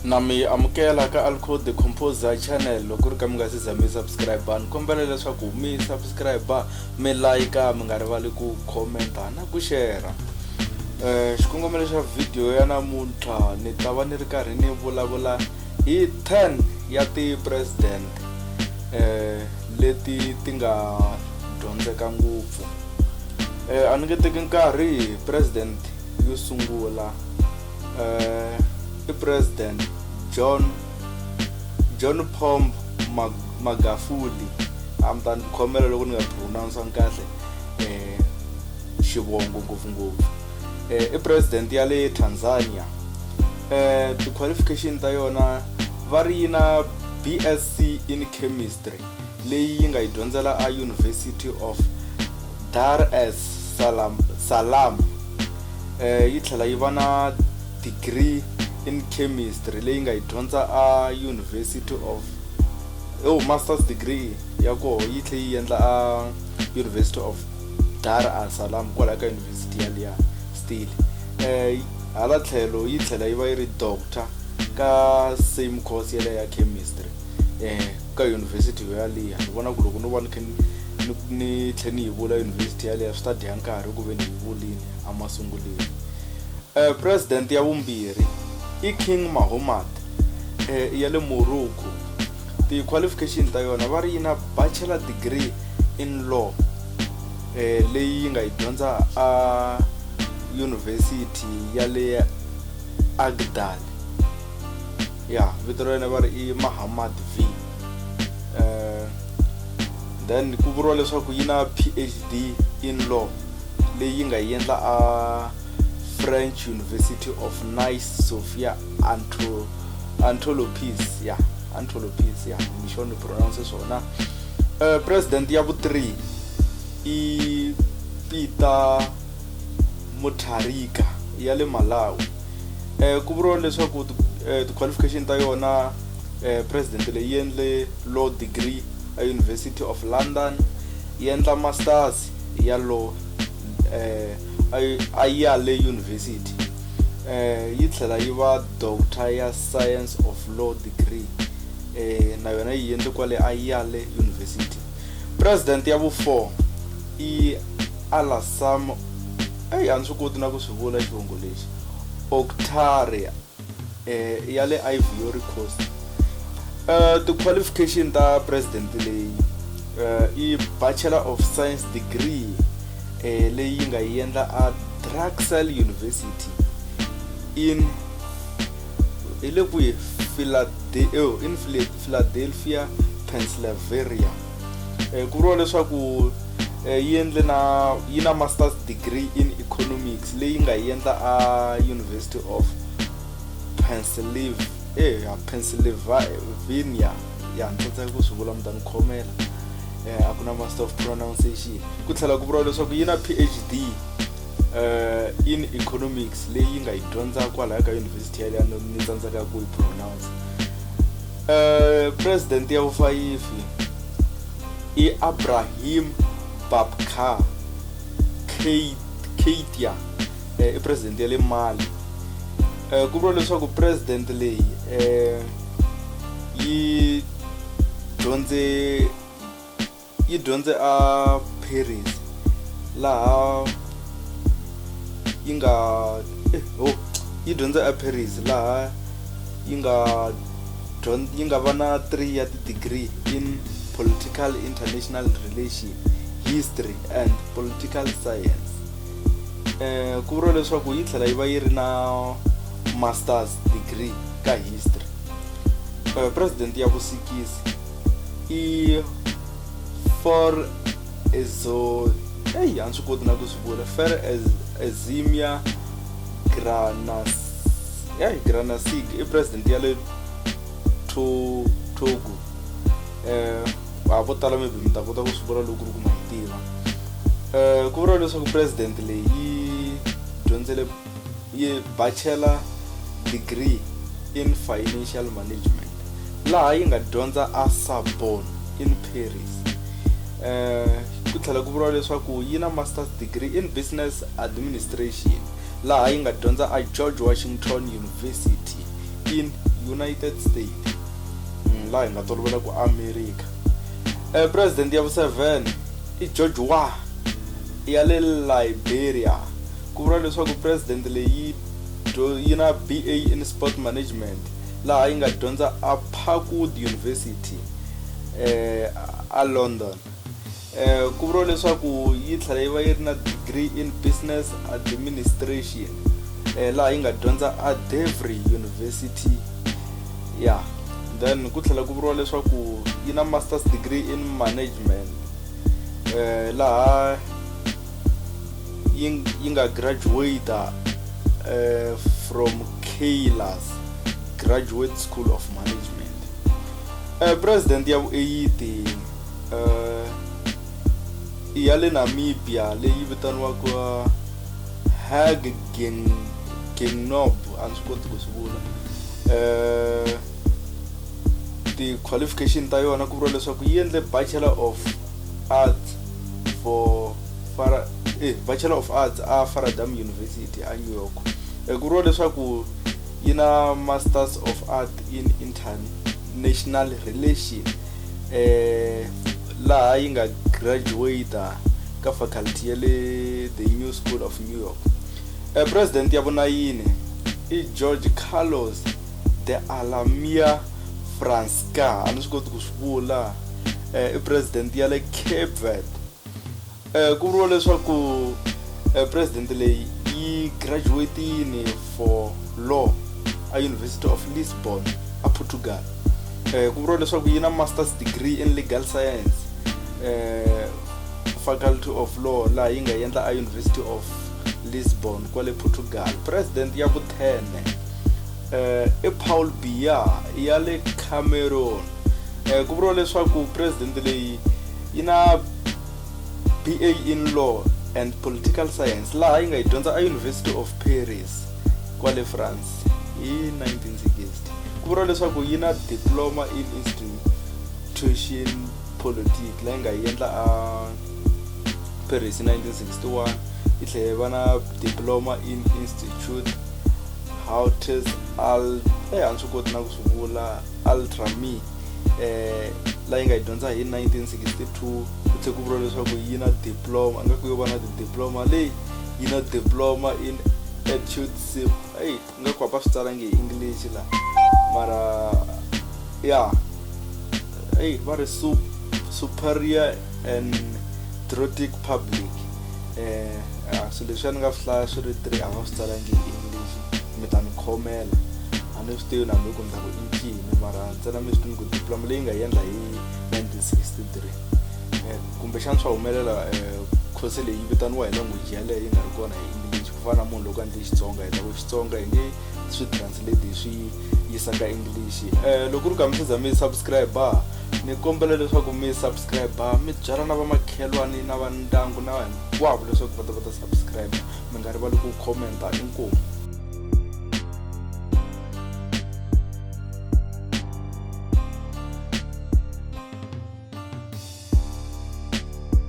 na mi amukela ka Alco the Composer channel. Loko ri ka mi nga se za mi subscribe ni kombela leswaku mi subscribe mi like mi nga rivali ku comment na ku share. Xikongomelo xa video ya namuntlha ni ta va ni ri karhi ni vulavula hi 10 ya ti president leti ti nga dyondzeka ngopfu. A ni nge teki nkarhi president yo sungula i president John Pombe Magufuli. Amta ni khomela loko ni nga pronounce kahle xivongo ngopfungopfu. I president ya le Tanzania. The qualification ta yona va ri na BSc in chemistry leyi yi nga yi dyondzela a University of Dar es Salaam. Yi tlhela yi va na degree in chemistry leyi nga yi dyondza a University of master's degree ya ko yi tlhe yi endla a University of Dar es Salaam kwala ka university ya liya still. Hala tlhelo yi tlhela yi va yi ri doctor ka same course ya chemistry ka university ya liya. Ni vona ku loko no vona ni tlhe ni yi vula university ya liya swi ta dya nkarhi ku ve ni yi vulini a masunguleni. President ya vumbirhi i King Mohammed ya le Morocco. Ti qualification ta yona va ri na bachelor degree in law leyi nga yi dyondza a University ya le Agdal. Vito ra yena va ri i Mohammed V. Then ku vuriwa leswaku yi na PhD in law leyi nga yi endla a French University of Nice Sophia Antholopies. Ni sure ni pronounce swona. President ya vu-3 i Peter Mutharika ya le Malawi. Ku vuriwa leswaku the qualification ta yona president leyi yi endle law degree a University of London, yi endla masters ya law a Yale University. Yi tlhela yi va doctor ya science of law degree na yona yi endle kwale a Yale University. President ya vu-4 i Alassane a ni swi koti na ku swi vula xivongo lexi Ouattara ya le Ivory Coast. The qualification ta president leyi i Bachelor of Science degree leyi nga yi endla a Drexel University in Philadelphia, Pennsylvania. Ku vuriwa leswaku yi na master's degree in economics leyi nga yi endla a University of Pennsylvania. Ntsatsa ku swi vula mi ta ni khomela a ku na master of pronunciation. Ku tlhela ku vuriwa leswaku yi na PhD in economics leyi nga yi dyondza kwalaya ka university ya liya ni tsandzeka ku yi pronounce. President ya vu-5 i Abraham Babkar Keita i president ya le Mali. Ku vuriwa leswaku president leyi yi dyondze a Paris laha yi dyondze a Paris laha yi nga va na 3 ya degree in political international relation, history and political science. Ku vuriwa leswaku yi tlhela yi va yi ri na master's degree ka history. President ya vu-6 i for ezo a ni swi koti na ku swi vula Ezimia Granasig i president ya le Togo. Vo tala maybe mi ta kota ku swi vula loko ri ku ma yi tiva. Ku vuriwa leswaku president leyi yi dyondzele yi bachelor degree in financial management laha yi nga dyondza a Sorbonne in Paris. Ku tlhela ku vuriwa leswaku yi na master's degree in business administration laha yi nga dyondza a George Washington University in United States, laha hi nga tolovela ku America. President ya vu-7 i George ya le Liberia. Ku vuriwa leswaku president leyi yi na BA in sport management, laha yi nga dyondza a Parkwood University a London. Ku vuriwa leswaku yi tlhela yi va yi ri na degree in business administration, laha yi nga dyondza a Devry University. Then ku tlhela ku vuriwa leswaku yi na master's degree in management, laha yi nga graduate from Kayla's Graduate School of Management. President ya vu-8 ya le Namibia leyi vitaniwaka Geingob, a ni swi koti ku swi vula. Ti-qualification ta yona ku vuriwa leswaku yi endle Bachelor of Arts a Faradam University a New York. Ku vuriwa leswaku yi na Masters of Art in International Relations, laha yi nga graduate ka faculty ya le the New School of New York. President ya vu-9 i George Carlos de Alamia Franska, a ni swi koti ku swi vula. I president ya le Cape Verde. Ku vuriwa leswaku president leyi yi graduating for law a University of Lisbon a Portugal. Ku vuriwa leswaku yi na master's degree in legal science, faculty of law, laha yi nga endla a University of Lisbon kwale Portugal. President ya vu-10 i Paul Biya ya le Cameroon. Ku vuriwa leswaku president leyi yi na BA in law and political science, laha yi nga yi dyondza a University of Paris kwale France hi 1960. Ku vuriwa leswaku yi na diploma in institution politics, laha yi nga yi endla a Paris hi 1961. yi tlhela yi va na diploma in institute Hautes a ni swi koti na ku swi vula Altrami, laha yi nga yi dyondza hi 1962. Ku tlhela ku vuriwa leswaku yi na diploma, a nga ku yo va na diploma leyi yi na diploma in ethics. Nga ku hapa swi tsalangi hi English laha, mara va ri superior and patriotic public. So leswi ni nga swi hlaya swi ri 3 a va swi tsalangi hi English, mi ta ni khomela. A ni swi tivi na mi ku ni ta ku i ncini, mara ntsena mi swi tivi ku diploma leyi nga yi endla hi 1963. Kumbexana swa humelela course leyi yi vitaniwa hi language yaleyo yi nga ri kona hi English. Ku fana na munhu loko a endle Xitsonga, hi ta ku Xitsonga hi nge swi translate hi swi yisa ka English. Loko ri ka mi za mi subscribe, ni kombela leswaku mi subscribe, mi byala na vamakhelwani na va ndyangu na hinkwavo leswaku va ta subscribe. Mi nga rivali ku commenta. Inkomu.